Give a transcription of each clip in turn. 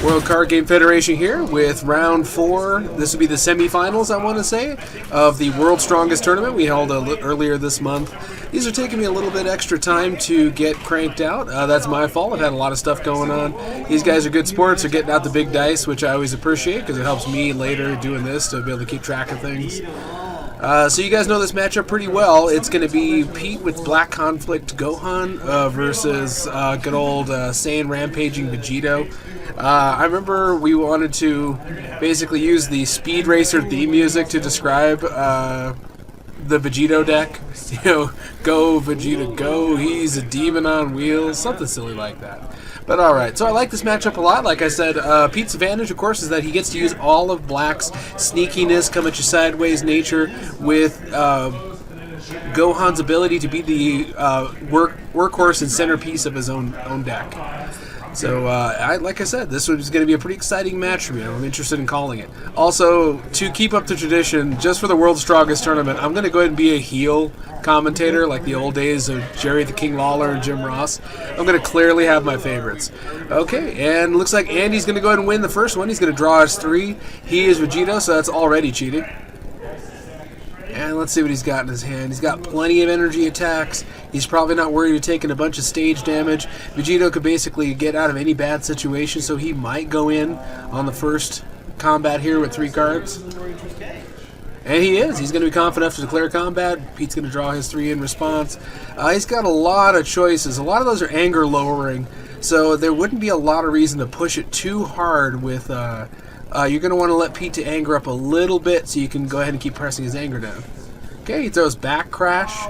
World Card Game Federation here with round 4. This would be the semifinals, I want to say, of the World's Strongest Tournament we held earlier this month. These are taking me a little bit extra time to get cranked out. That's my fault. I've had a lot of stuff going on. These guys are good sports. They're getting out the big dice, which I always appreciate because it helps me later doing this to be able to keep track of things. So you guys know this matchup pretty well. It's going to be Pete with Black Conflict Gohan versus good old Saiyan Rampaging Vegeto. I remember we wanted to basically use the Speed Racer theme music to describe the Vegeto deck. You know, go Vegeta, go, he's a demon on wheels, something silly like that. But alright, so I like this matchup a lot. Like I said, Pete's advantage, of course, is that he gets to use all of Black's sneakiness, come at you sideways nature with Gohan's ability to be the workhorse and centerpiece of his own deck. So, like I said, this was going to be a pretty exciting match for me. I'm interested in calling it. Also, to keep up the tradition, just for the World's Strongest Tournament, I'm going to go ahead and be a heel commentator, like the old days of Jerry the King Lawler and Jim Ross. I'm going to clearly have my favorites. Okay, and looks like Andy's going to go ahead and win the first one. He's going to draw his 3. He is Vegeto, so that's already cheating. And let's see what he's got in his hand. He's got plenty of energy attacks. He's probably not worried about taking a bunch of stage damage. Vegeto could basically get out of any bad situation, so he might go in on the first combat here with 3 cards. And he is. He's going to be confident enough to declare combat. Pete's going to draw his 3 in response. He's got a lot of choices. A lot of those are anger lowering, so there wouldn't be a lot of reason to push it too hard with... you're going to want to let Pete to anger up a little bit so you can go ahead and keep pressing his anger down. Okay, he throws back crash.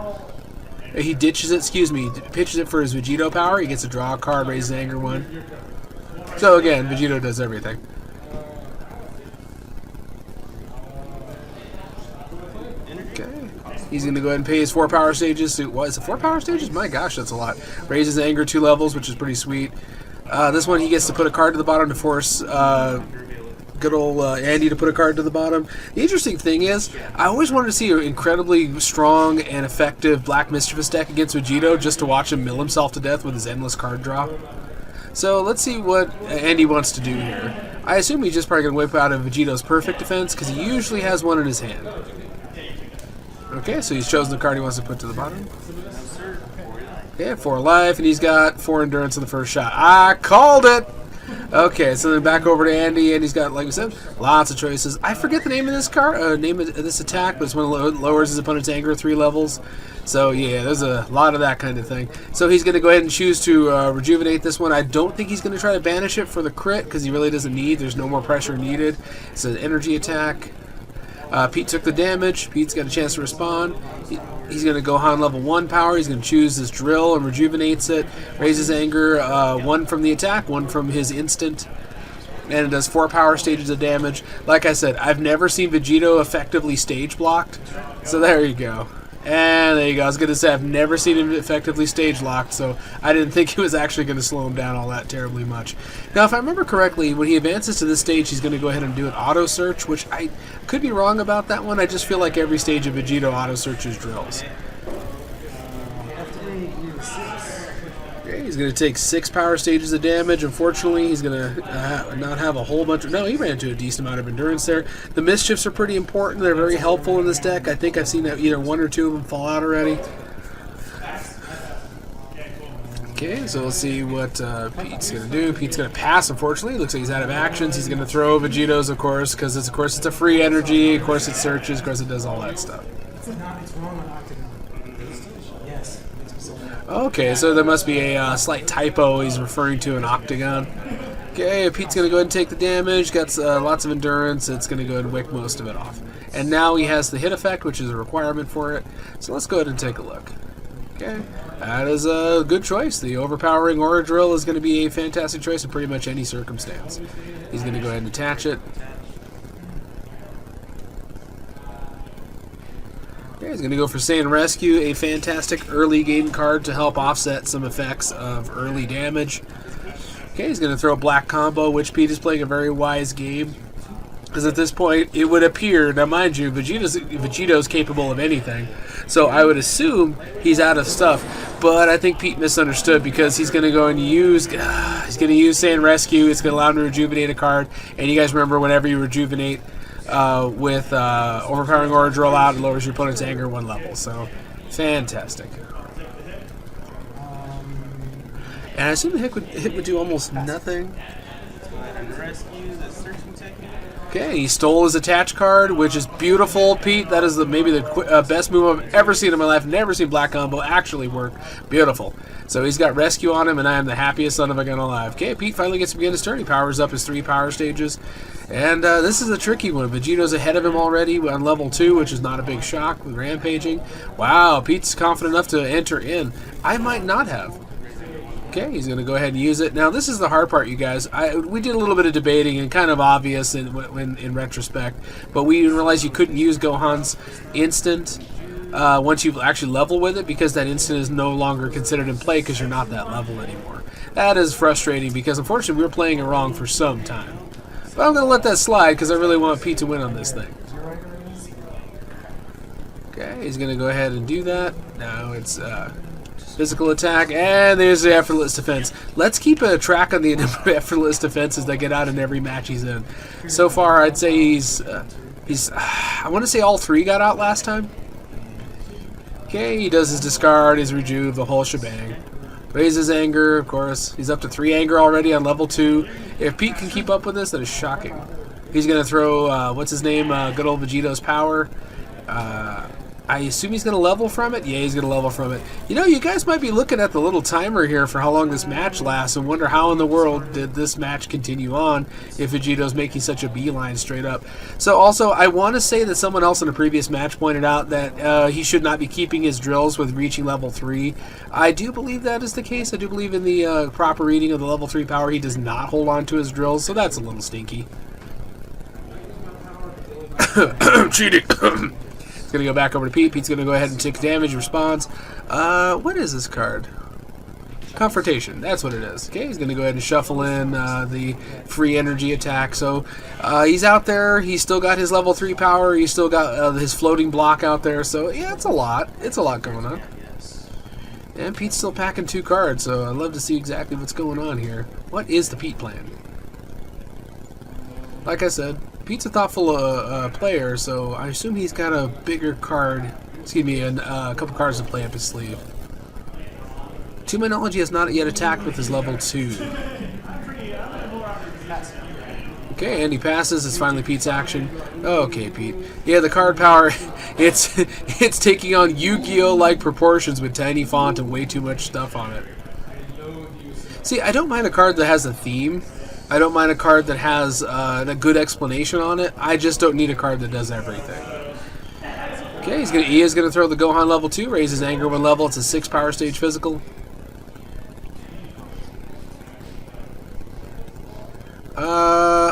He ditches it, pitches it for his Vegeto power. He gets to draw a card, raises anger 1. So again, Vegeto does everything. Okay, he's going to go ahead and pay his 4 power stages. What, is it 4 power stages? My gosh, that's a lot. Raises anger 2 levels, which is pretty sweet. This one he gets to put a card to the bottom to force... good old Andy to put a card to the bottom. The interesting thing is, I always wanted to see an incredibly strong and effective Black Mischievous deck against Vegeto just to watch him mill himself to death with his endless card draw. So let's see what Andy wants to do here. I assume he's just probably going to whip out of Vegeto's perfect defense because he usually has one in his hand. Okay, so he's chosen the card he wants to put to the bottom. Okay, 4 life, and he's got 4 endurance on the first shot. I called it! Okay, so then back over to Andy. Andy's got, like we said, lots of choices. I forget the name of this card, name of this attack, but it's when it lowers his opponent's anger 3 levels. So yeah, there's a lot of that kind of thing. So he's going to go ahead and choose to rejuvenate this one. I don't think he's going to try to banish it for the crit because he really doesn't need. There's no more pressure needed. It's an energy attack. Pete took the damage. Pete's got a chance to respond. He's going to Gohan level 1 power. He's going to choose his drill and rejuvenates it. Raises anger 1 from the attack, 1 from his instant. And it does 4 power stages of damage. Like I said, I've never seen Vegeto effectively stage blocked. So there you go. And there you go. I was going to say I've never seen him effectively stage locked, so I didn't think he was actually going to slow him down all that terribly much. Now, if I remember correctly, when he advances to this stage, he's going to go ahead and do an auto search, which I could be wrong about that one. I just feel like every stage of Vegeto auto searches drills. Okay, he's going to take 6 power stages of damage. Unfortunately, he's going to not have a whole bunch of... No, he ran into a decent amount of endurance there. The mischiefs are pretty important. They're very helpful in this deck. I think I've seen either 1 or 2 of them fall out already. Okay, so we'll see what Pete's going to do. Pete's going to pass, unfortunately. Looks like he's out of actions. He's going to throw Vegeto's, of course, because of course it's a free energy. Of course it searches. Of course it does all that stuff. Okay, so there must be a slight typo. He's referring to an octagon. Okay, Pete's going to go ahead and take the damage. Got lots of endurance. It's going to go ahead and wick most of it off. And now he has the hit effect, which is a requirement for it. So let's go ahead and take a look. Okay, that is a good choice. The overpowering Aura Drill is going to be a fantastic choice in pretty much any circumstance. He's going to go ahead and attach it. Okay, he's going to go for Saiyan Rescue, a fantastic early game card to help offset some effects of early damage. Okay, he's going to throw Black Combo, which Pete is playing a very wise game. Because at this point, it would appear, now mind you, Vegeto's capable of anything. So I would assume he's out of stuff. But I think Pete misunderstood because he's going to go and use Saiyan Rescue. It's going to allow him to rejuvenate a card. And you guys remember whenever you rejuvenate with Overpowering Aura Drill out, it lowers your opponent's anger 1 level. So fantastic. And I assume the hit would do almost nothing. Okay, he stole his attach card, which is beautiful, Pete. That is maybe the best move I've ever seen in my life. Never seen Black Combo actually work. Beautiful. So he's got Rescue on him, and I am the happiest son of a gun alive. Okay, Pete finally gets to begin his turn. He powers up his 3 power stages. And this is a tricky one. Vegeto's ahead of him already on level 2, which is not a big shock with Rampaging. Wow, Pete's confident enough to enter in. I might not have. Okay, he's going to go ahead and use it. Now, this is the hard part, you guys. We did a little bit of debating and kind of obvious in retrospect, but we didn't realize you couldn't use Gohan's instant once you actually level with it because that instant is no longer considered in play because you're not that level anymore. That is frustrating because, unfortunately, we were playing it wrong for some time. But I'm going to let that slide because I really want Pete to win on this thing. Okay, he's going to go ahead and do that. Now it's... physical attack, and there's the effortless defense. Let's keep a track on the number of effortless defenses that get out in every match he's in. So far, I'd say he's I want to say all 3 got out last time. Okay, he does his discard, his rejuve, the whole shebang. Raises anger, of course. He's up to 3 anger already on level 2. If Pete can keep up with this, that is shocking. He's going to throw, what's his name, good old Vegeto's power. I assume he's going to level from it? Yeah, he's going to level from it. You know, you guys might be looking at the little timer here for how long this match lasts and wonder how in the world did this match continue on if Vegeto's making such a beeline straight up. So also, I want to say that someone else in a previous match pointed out that he should not be keeping his drills with reaching level 3. I do believe that is the case. I do believe in the proper reading of the level 3 power, he does not hold on to his drills, so that's a little stinky. Cheating. It's going to go back over to Pete. Pete's going to go ahead and take damage response. What is this card? Confrontation. That's what it is. Okay, he's going to go ahead and shuffle in the free energy attack. So he's out there. He's still got his level 3 power. He's still got his floating block out there. So, yeah, it's a lot. It's a lot going on. And Pete's still packing 2 cards, so I'd love to see exactly what's going on here. What is the Pete plan? Like I said, Pete's a thoughtful player, so I assume he's got a bigger card, a couple cards to play up his sleeve. To my knowledge, he has not yet attacked with his level 2. Okay, and he passes. It's finally Pete's action. Okay, Pete. Yeah, the card power, it's taking on Yu-Gi-Oh! Like proportions with tiny font and way too much stuff on it. See, I don't mind a card that has a theme. I don't mind a card that has a good explanation on it. I just don't need a card that does everything. Okay, he is going to throw the Gohan level 2, raises anger 1 level. It's a 6 power stage physical.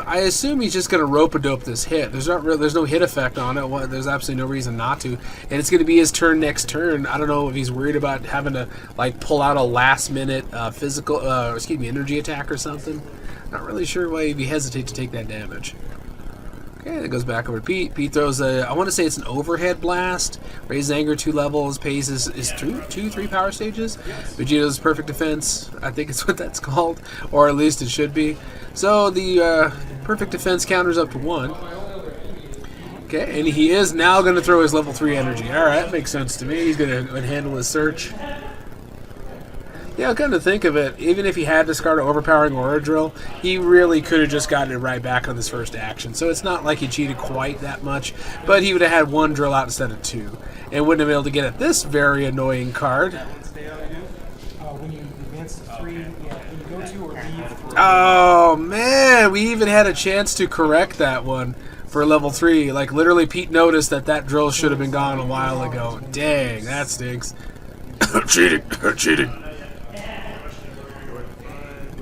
I assume he's just going to rope-a-dope this hit. There's no hit effect on it. There's absolutely no reason not to. And it's going to be his turn next turn. I don't know if he's worried about having to like pull out a last-minute energy attack or something. Not really sure why he'd hesitate to take that damage. Okay, that goes back over to Pete. Pete throws I want to say it's an overhead blast. Raises anger 2 levels. Pays is 3 power stages. Vegeto's perfect defense. I think it's what that's called. Or at least it should be. So the perfect defense counters up to 1. Okay, and he is now going to throw his level 3 energy. Alright, that makes sense to me. He's going to handle his search. Yeah, come to think of it, even if he had discarded Overpowering Aura Drill, he really could have just gotten it right back on his first action. So it's not like he cheated quite that much, but he would have had 1 drill out instead of 2. And wouldn't have been able to get at this very annoying card. When you advance to 3, when you go to or leave 3. Oh, man, we even had a chance to correct that one for level 3. Like, literally, Pete noticed that drill should have been gone a while ago. Dang, that stinks. Cheating, cheating.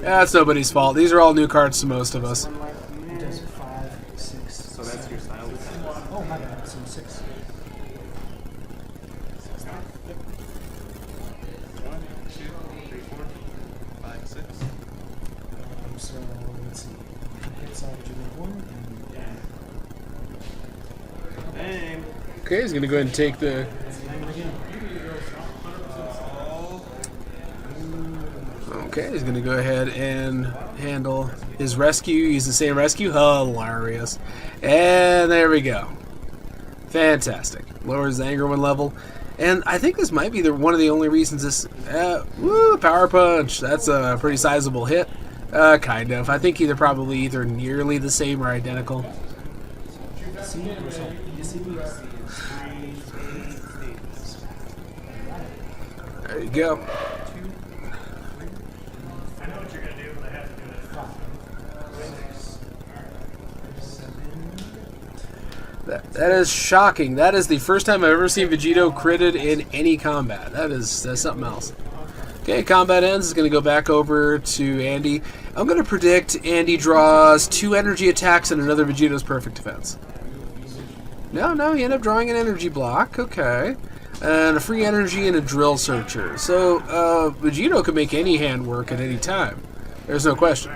That's nobody's fault. These are all new cards to most of us. It does 5, 6. So that's your style? Oh, my bad. So 6. 1, 2, 3, 4, 5, 6. So let's see. Hit salvage of 1 and Okay, he's going to go ahead and take the... Okay, he's going to go ahead and handle his rescue. Use the same rescue. Hilarious. And there we go. Fantastic. Lowers the anger one level. And I think this might be one of the only reasons this... woo, power punch. That's a pretty sizable hit. Kind of. I think they're probably either nearly the same or identical. There you go. That is shocking. That is the first time I've ever seen Vegeto critted in any combat. That's something else. Okay, combat ends. It's going to go back over to Andy. I'm going to predict Andy draws 2 energy attacks and another Vegeto's perfect defense. No, you end up drawing an energy block. Okay. And a free energy and a drill searcher. So, Vegeto could make any hand work at any time. There's no question.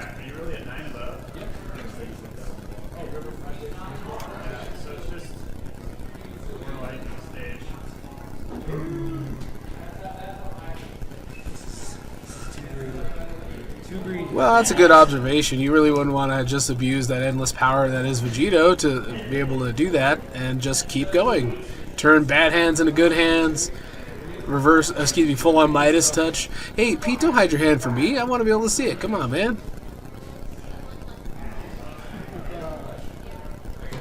Well, that's a good observation. You really wouldn't want to just abuse that endless power that is Vegeto to be able to do that and just keep going. Turn bad hands into good hands. Full on Midas touch. Hey, Pete, don't hide your hand from me. I want to be able to see it. Come on, man.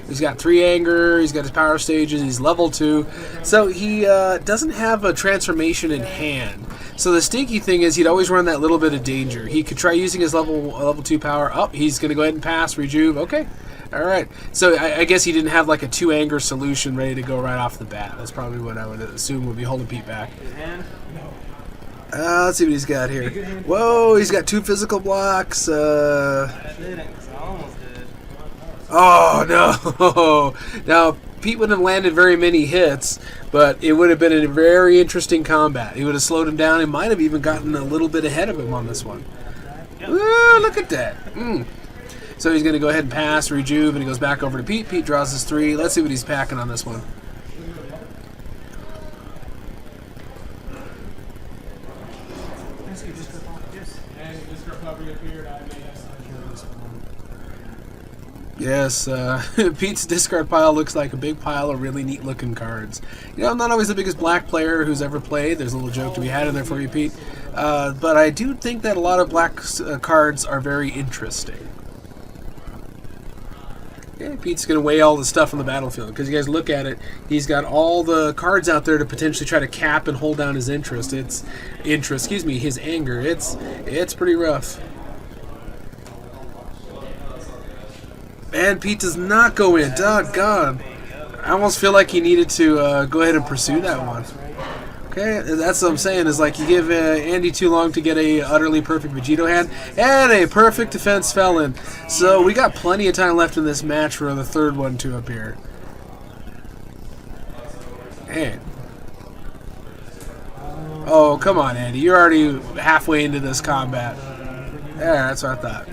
He's got 3 anger, he's got his power stages, he's level 2. So he doesn't have a transformation in hand. So the stinky thing is he'd always run that little bit of danger. He could try using his level 2 power. Oh, he's going to go ahead and pass, rejuve. Okay. Alright. So I guess he didn't have like a 2 anger solution ready to go right off the bat. That's probably what I would assume would be holding Pete back. Let's see what he's got here. Whoa, he's got 2 physical blocks. Oh, no. Now, Pete wouldn't have landed very many hits, but it would have been a very interesting combat. He would have slowed him down. He might have even gotten a little bit ahead of him on this one. Ooh, look at that. So he's going to go ahead and pass, rejuve, and he goes back over to Pete. Pete draws his 3. Let's see what he's packing on this one. Yes, Pete's discard pile looks like a big pile of really neat looking cards. You know, I'm not always the biggest black player who's ever played. There's a little joke to be had in there for you, Pete. But I do think that a lot of black cards are very interesting. Yeah, Pete's going to weigh all the stuff on the battlefield, because you guys look at it, he's got all the cards out there to potentially try to cap and hold down his his anger. It's pretty rough. And Pete does not go in. Doggone. I almost feel like he needed to go ahead and pursue that one. Okay, that's what I'm saying, is like you give Andy too long to get a utterly perfect Vegeto hand, and a perfect defense fell in. So we got plenty of time left in this match for the third one to appear. Man. Oh, come on, Andy. You're already halfway into this combat. Yeah, that's what I thought.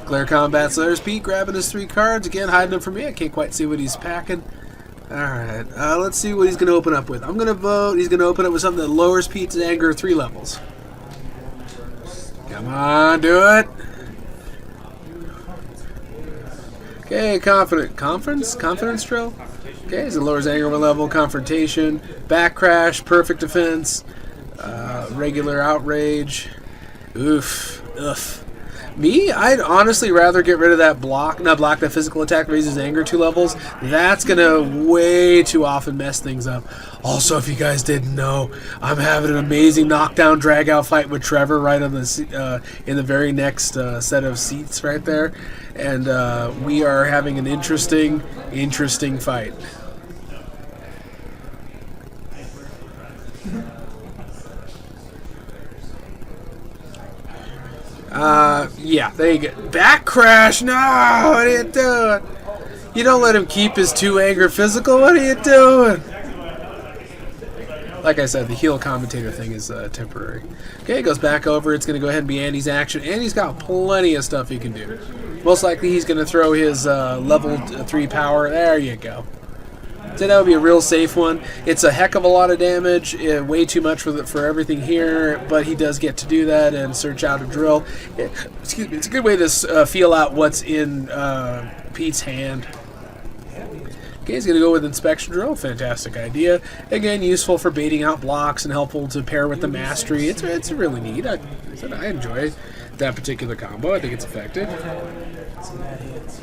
Clear combat, so there's Pete grabbing his 3 cards. Again, hiding them from me. I can't quite see what he's packing. Alright, let's see what he's going to open up with. I'm going to vote he's going to open up with something that lowers Pete's anger 3 levels. Come on, do it. Okay, confidence drill. Okay, so it lowers anger 1 level, confrontation, back crash, perfect defense, regular outrage. Oof. Me, I'd honestly rather get rid of that that physical attack raises anger 2 levels. That's going to way too often mess things up. Also, if you guys didn't know, I'm having an amazing knockdown drag-out fight with Trevor right on the in the very next set of seats right there. And we are having an interesting fight. Yeah, there you go. Back crash! No! What are you doing? You don't let him keep his 2 anger physical? What are you doing? Like I said, the heel commentator thing is temporary. Okay, it goes back over. It's going to go ahead and be Andy's action. Andy's got plenty of stuff he can do. Most likely he's going to throw his level 3 power. There you go. So that would be a real safe one. It's a heck of a lot of damage, way too much for everything here, but he does get to do that and search out a drill. Excuse me, it's a good way to feel out what's in Pete's hand. Okay, he's going to go with Inspection Drill. Fantastic idea. Again, useful for baiting out blocks and helpful to pair with the Mastery. It's really neat. I enjoy that particular combo. I think it's effective. Some bad hits.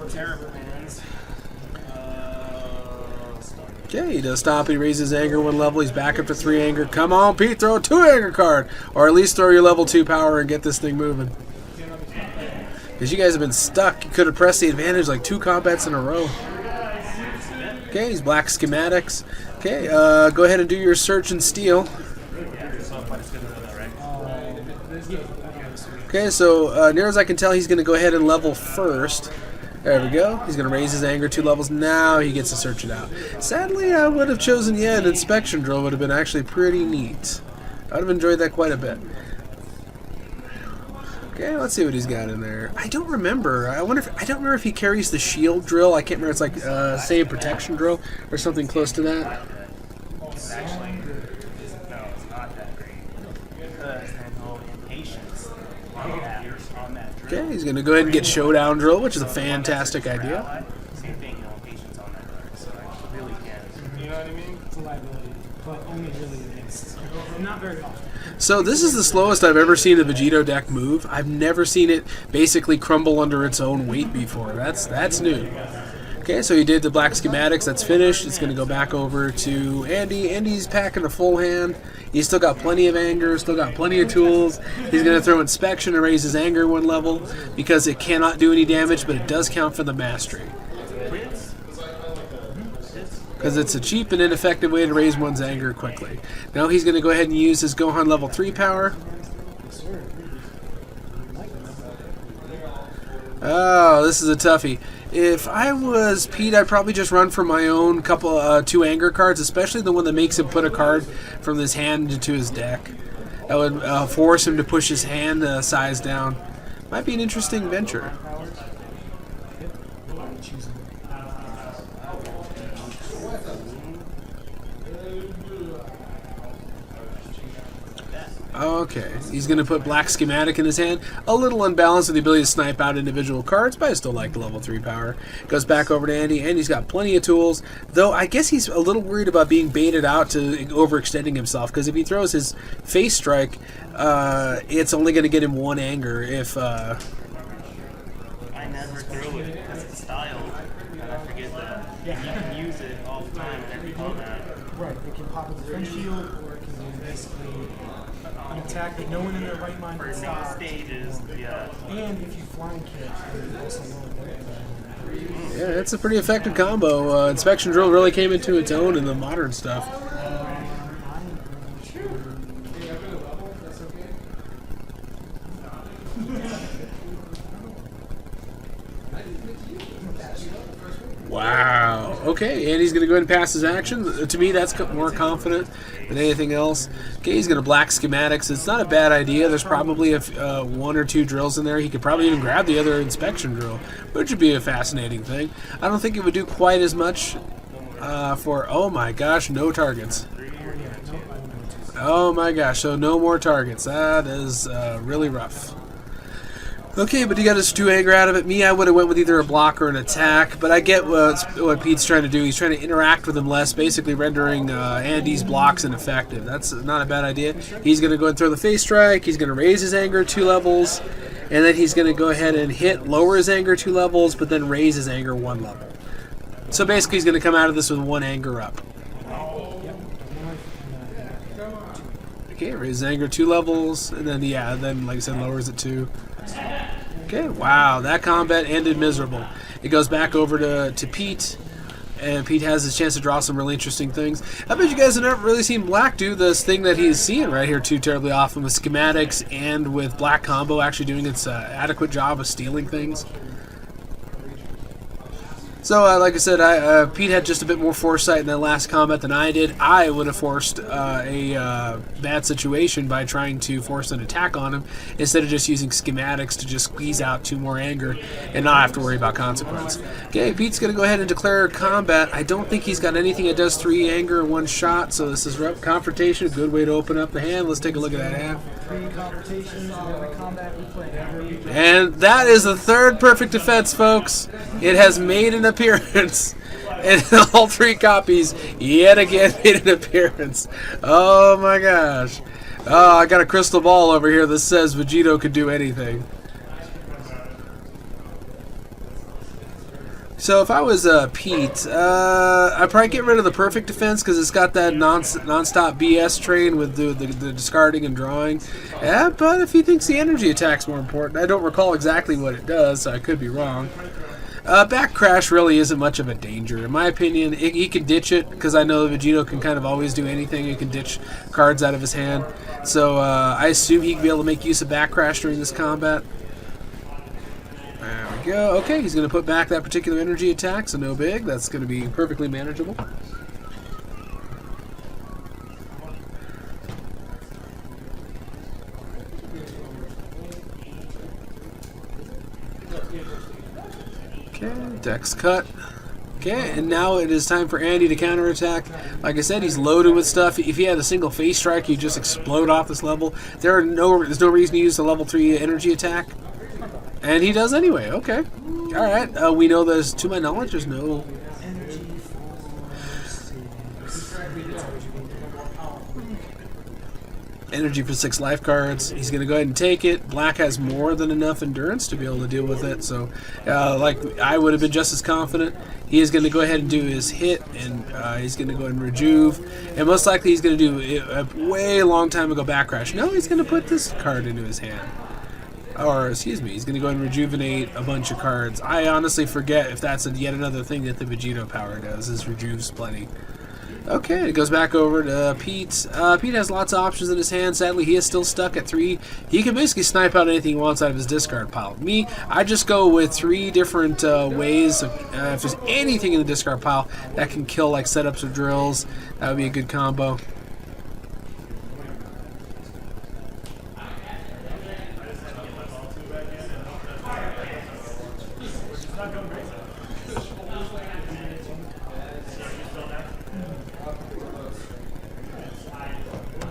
Terrible hands. Okay, he does stop. He raises anger 1 level. He's back up to 3 anger. Come on, Pete, throw a 2 anger card. Or at least throw your level 2 power and get this thing moving. Because you guys have been stuck. You could have pressed the advantage like 2 combats in a row. Okay, he's black schematics. Okay, go ahead and do your search and steal. Okay, so near as I can tell, he's going to go ahead and level first. There we go. He's going to raise his anger 2 levels. Now he gets to search it out. Sadly, I would have chosen, an inspection drill would have been actually pretty neat. I would have enjoyed that quite a bit. Okay, let's see what he's got in there. I don't remember. I don't remember if he carries the shield drill. I can't remember. It's like save protection drill or something close to that. Actually, no, it's not that great. Because there's no impatience on that drill. Okay, he's going to go ahead and get showdown drill, which is a fantastic idea. Same thing, no impatience on that card, so I really can't. You know what I mean? It's a liability, but only really against. Not very often. So this is the slowest I've ever seen a Vegeto deck move. I've never seen it basically crumble under its own weight before. That's new. Okay, so he did the black schematics. That's finished. It's going to go back over to Andy. Andy's packing a full hand. He's still got plenty of anger, still got plenty of tools. He's going to throw inspection and raise his anger 1 level because it cannot do any damage, but it does count for the mastery. Because it's a cheap and ineffective way to raise one's anger quickly. Now he's going to go ahead and use his Gohan level 3 power. Oh, this is a toughie. If I was Pete, I'd probably just run for my own couple 2 anger cards, especially the one that makes him put a card from his hand into his deck. That would force him to push his hand size down. Might be an interesting venture. Okay, he's going to put black schematic in his hand. A little unbalanced with the ability to snipe out individual cards, but I still like the level 3 power. Goes back over to Andy. Andy's got plenty of tools, though I guess he's a little worried about being baited out to overextending himself, because if he throws his face strike, it's only going to get him 1 anger if... I never throw it because it's styled, and I forget that you can use it all the time in every combat. Right, it can pop a defense shield, or it can do basically an attack that no one in their right mind For can main stop. stages, yeah. And if you flying catch, you also know that. Yeah, it's a pretty effective combo. Inspection Drill really came into its own in the modern stuff. Wow. Okay, and he's going to go ahead and pass his action. To me, that's more confident than anything else. Okay, he's going to black schematics. It's not a bad idea. There's probably 1 or 2 drills in there. He could probably even grab the other inspection drill, which would be a fascinating thing. I don't think it would do quite as much for, oh my gosh, no targets. Oh my gosh, so no more targets. That is really rough. Okay, but he got his 2 anger out of it. Me, I would have went with either a block or an attack, but I get what Pete's trying to do. He's trying to interact with him less, basically rendering Andy's blocks ineffective. That's not a bad idea. He's going to go and throw the face strike. He's going to raise his anger 2 levels, and then he's going to go ahead and lower his anger 2 levels, but then raise his anger 1 level. So basically, he's going to come out of this with 1 anger up. Okay, raise his anger 2 levels, and then, then like I said, lowers it 2. Okay, wow, that combat ended miserable. It goes back over to Pete, and Pete has his chance to draw some really interesting things. I bet you guys have never really seen Black do this thing that he's seeing right here too terribly often with schematics and with Black combo actually doing its adequate job of stealing things. So, like I said, Pete had just a bit more foresight in that last combat than I did. I would have forced a bad situation by trying to force an attack on him instead of just using schematics to just squeeze out 2 more anger and not have to worry about consequence. Okay, Pete's going to go ahead and declare combat. I don't think he's got anything that does 3 anger in 1 shot, so this is confrontation, a good way to open up the hand. Let's take a look at that hand. 3 confrontations in every combat we play. And that is the 3rd perfect defense, folks. It has made an appearance. And all 3 copies yet again made an appearance. Oh my gosh. Oh, I got a crystal ball over here that says Vegeto could do anything. So if I was Pete, I'd probably get rid of the perfect defense because it's got that non-stop BS train with the discarding and drawing. Yeah, but if he thinks the energy attack's more important, I don't recall exactly what it does, so I could be wrong. Back crash really isn't much of a danger. In my opinion, he can ditch it because I know Vegeto can kind of always do anything. He can ditch cards out of his hand. So I assume he can be able to make use of back crash during this combat. There we go. Okay, he's going to put back that particular energy attack, so no big. That's going to be perfectly manageable. Okay, deck's cut. Okay, and now it is time for Andy to counterattack. Like I said, he's loaded with stuff. If he had a single face strike, he'd just explode off this level. There's no reason to use the level 3 energy attack. And he does anyway. Okay. Alright. We know there's, to my knowledge, there's no... energy for 6 life cards. He's going to go ahead and take it. Black has more than enough endurance to be able to deal with it. So, like I would have been just as confident. He is going to go ahead and do his hit, and he's going to go ahead and rejuve. And most likely he's going to do a way long time ago back crash. No, he's going to put this card into his hand. Or, excuse me, he's going to go ahead and rejuvenate a bunch of cards. I honestly forget if that's yet another thing that the Vegeto power does, is rejuves plenty. Okay, it goes back over to Pete. Pete has lots of options in his hand. Sadly, he is still stuck at 3. He can basically snipe out anything he wants out of his discard pile. Me, I just go with 3 different ways. If there's anything in the discard pile that can kill, like setups or drills, that would be a good combo.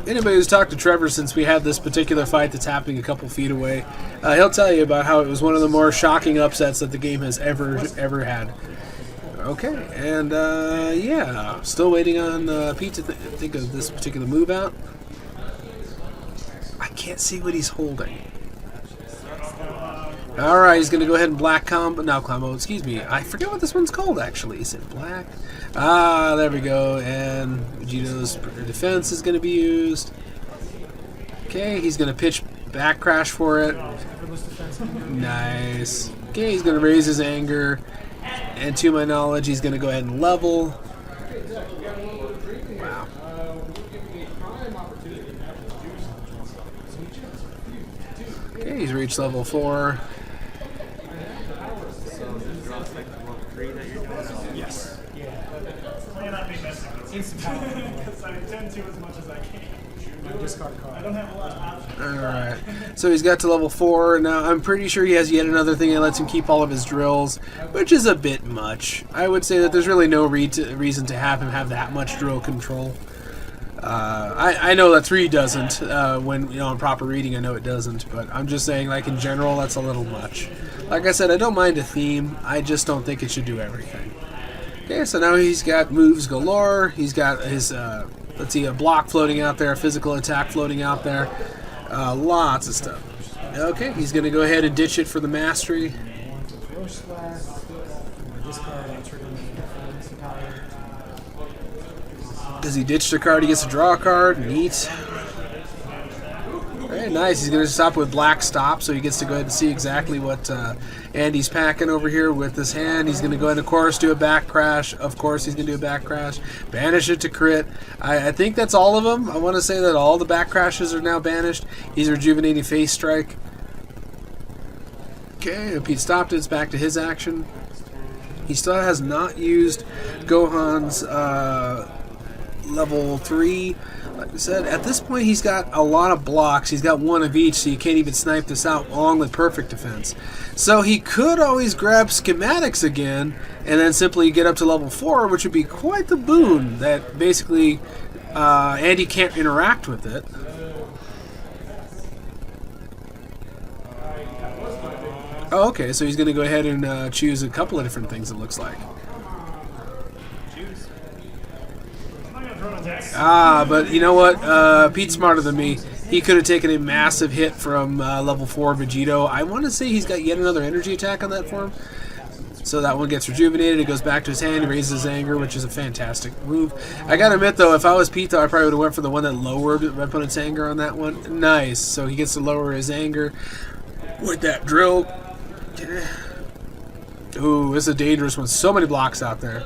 Anybody who's talked to Trevor since we had this particular fight that's happening a couple feet away, he'll tell you about how it was one of the more shocking upsets that the game has ever had. Okay, and yeah, still waiting on Pete to think of this particular move out. I can't see what he's holding. Alright, he's going to go ahead and black combo, excuse me. I forget what this one's called, actually. Is it black? Ah, there we go. And Vegeto's defense is going to be used. Okay, he's going to pitch back crash for it. Nice. Okay, he's going to raise his anger. And to my knowledge, he's going to go ahead and level. Wow. Okay, he's reached level 4. Yes. Because I intend to as much as I can. Discard card. I don't have a lot of options. Alright, so he's got to level 4. Now, I'm pretty sure he has yet another thing that lets him keep all of his drills, which is a bit much. I would say that there's really no reason to have him have that much drill control. I know that 3 doesn't. When, on proper reading, I know it doesn't. But I'm just saying, like, in general, that's a little much. Like I said, I don't mind a theme. I just don't think it should do everything. Okay, so now he's got moves galore. He's got his, let's see, a block floating out there, a physical attack floating out there. Lots of stuff. Okay, he's going to go ahead and ditch it for the mastery. Does he ditch the card? He gets to draw a card. Neat. Very nice. He's going to stop with black stop, so he gets to go ahead and see exactly what Andy's packing over here with his hand. He's going to go ahead and, of course, do a back crash. Of course, he's going to do a back crash. Banish it to crit. I think that's all of them. I want to say that all the back crashes are now banished. He's rejuvenating face strike. Okay, Pete stopped it. It's back to his action. He still has not used Gohan's level 3. Like I said, at this point he's got a lot of blocks. He's got one of each, so you can't even snipe this out along with perfect defense. So he could always grab schematics again and then simply get up to level 4, which would be quite the boon that basically Andy can't interact with it. Oh, okay, so he's going to go ahead and choose a couple of different things, it looks like. But you know what? Pete's smarter than me. He could have taken a massive hit from level 4 Vegeto. I want to say he's got yet another energy attack on that form. So that one gets rejuvenated. It goes back to his hand. He raises his anger, which is a fantastic move. I gotta admit, though, if I was Pete, though, I probably would have went for the one that lowered my opponent's anger on that one. Nice. So he gets to lower his anger with that drill. Ooh, this is a dangerous one. So many blocks out there.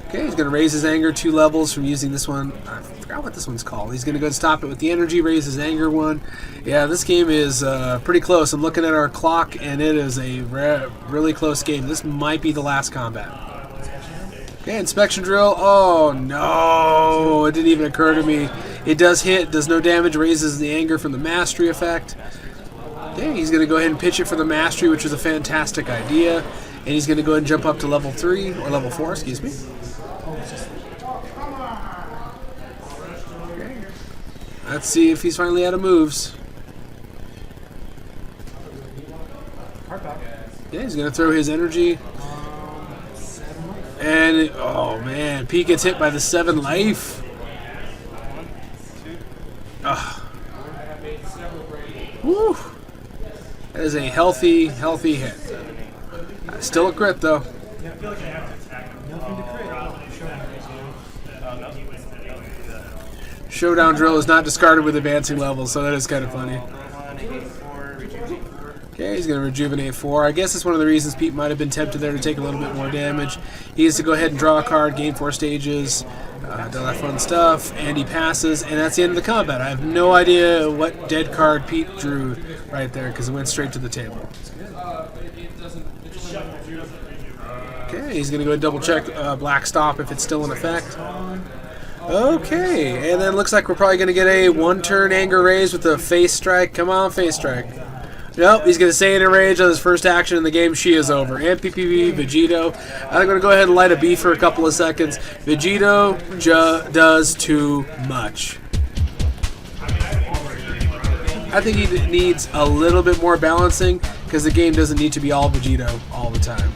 Okay, he's going to raise his anger 2 levels from using this one. I forgot what this one's called. He's going to go and stop it with the energy, raise his anger 1. Yeah, this game is pretty close. I'm looking at our clock, and it is a really close game. This might be the last combat. Okay, inspection drill. Oh, no. It didn't even occur to me. It does hit, does no damage, raises the anger from the mastery effect. Okay, he's going to go ahead and pitch it for the mastery, which is a fantastic idea. And he's going to go ahead and jump up to level 3, or level 4, excuse me. Okay. Let's see if he's finally out of moves. Yeah, he's going to throw his energy. And, oh man, Pete gets hit by the 7 life. Woo. That is a healthy hit. Still a crit, though. Showdown drill is not discarded with advancing levels, so that is kind of funny. Okay, he's going to rejuvenate 4. I guess it's one of the reasons Pete might have been tempted there to take a little bit more damage. He has to go ahead and draw a card, gain 4 stages, do that fun stuff, and he passes, and that's the end of the combat. I have no idea what dead card Pete drew right there because it went straight to the table. Okay, he's going to go and double check Black Stop if it's still in effect. Okay, and then looks like we're probably going to get a 1-turn anger raise with a face strike. Come on, face strike. Nope, he's going to Saiyan Enrage on his first action in the game. She is over. And PPV, Vegeto. I'm going to go ahead and light a B for a couple of seconds. Vegeto does too much. I think he needs a little bit more balancing because the game doesn't need to be all Vegeto all the time.